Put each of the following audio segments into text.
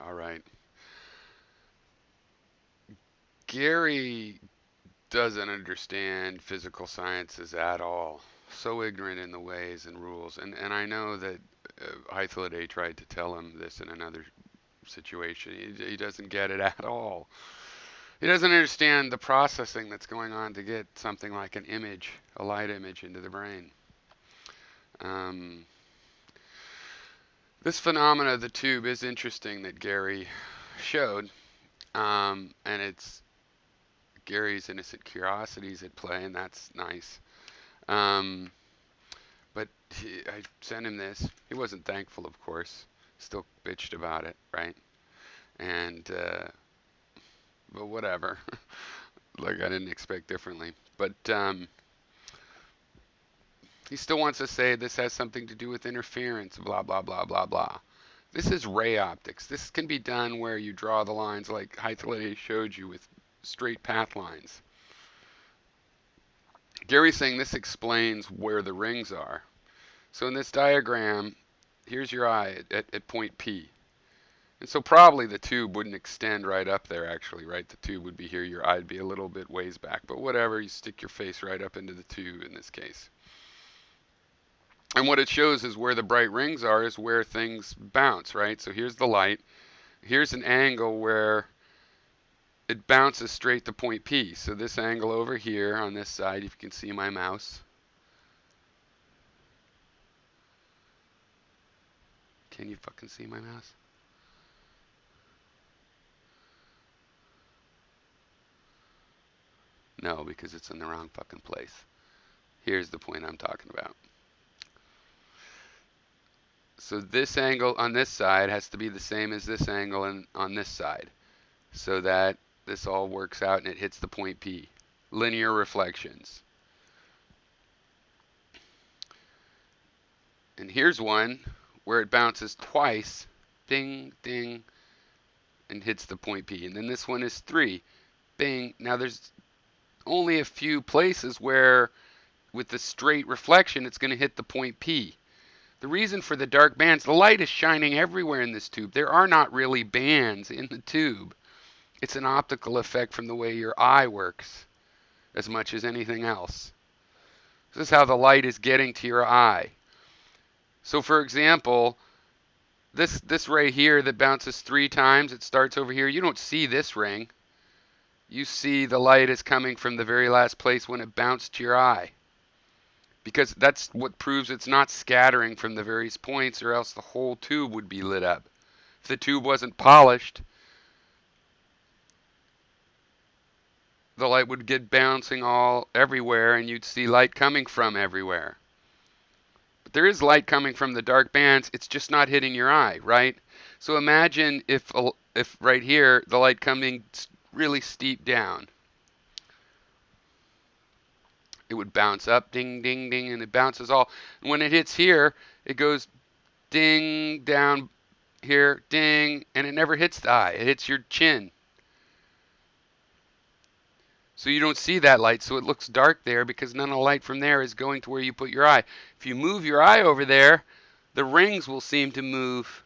All right. Gary doesn't understand physical sciences at all. So ignorant in the ways and rules. And I know that Hythloday tried to tell him this in another situation. He doesn't get it at all. He doesn't understand the processing that's going on to get something like an image, a light image, into the brain. Um, this phenomena of the tube is interesting that Gary showed, and it's Gary's innocent curiosities at play, and that's nice. Um, but I sent him this. He wasn't thankful, of course. Still bitched about it, right? And but whatever. Like I didn't expect differently. But he still wants to say this has something to do with interference. Blah blah blah blah blah. This is ray optics. This can be done where you draw the lines like Hythloday showed you with straight path lines. Gary's saying this explains where the rings are. So in this diagram, here's your eye at point P. And so probably the tube wouldn't extend right up there actually, right? The tube would be here, your eye would be a little bit ways back. But whatever, you stick your face right up into the tube in this case. And what it shows is where the bright rings are is where things bounce, right? So here's the light. Here's an angle where it bounces straight to point P. So this angle over here on this side, if you can see my mouse. Can you fucking see my mouse? No, because it's in the wrong fucking place. Here's the point I'm talking about. So this angle on this side has to be the same as this angle on this side, so that this all works out and it hits the point P. Linear reflections. And here's one where it bounces twice, ding, ding, and hits the point P. And then this one is 3, bing. Now there's only a few places where with the straight reflection it's going to hit the point P. The reason for the dark bands, the light is shining everywhere in this tube. There are not really bands in the tube. It's an optical effect from the way your eye works as much as anything else. This is how the light is getting to your eye. So for example, this ray here that bounces 3 times, it starts over here. You don't see this ring. You see the light is coming from the very last place when it bounced to your eye. Because that's what proves it's not scattering from the various points, or else the whole tube would be lit up. If the tube wasn't polished, the light would get bouncing all everywhere and you'd see light coming from everywhere. But there is light coming from the dark bands, it's just not hitting your eye, right? So imagine if right here the light coming really steep down. It would bounce up, ding, ding, ding, and it bounces all. And when it hits here, it goes ding, down here, ding, and it never hits the eye. It hits your chin. So you don't see that light, so it looks dark there because none of the light from there is going to where you put your eye. If you move your eye over there, the rings will seem to move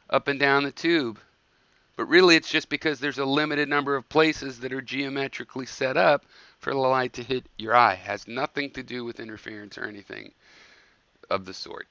up and down the tube. But really it's just because there's a limited number of places that are geometrically set up for the light to hit your eye. It has nothing to do with interference or anything of the sort.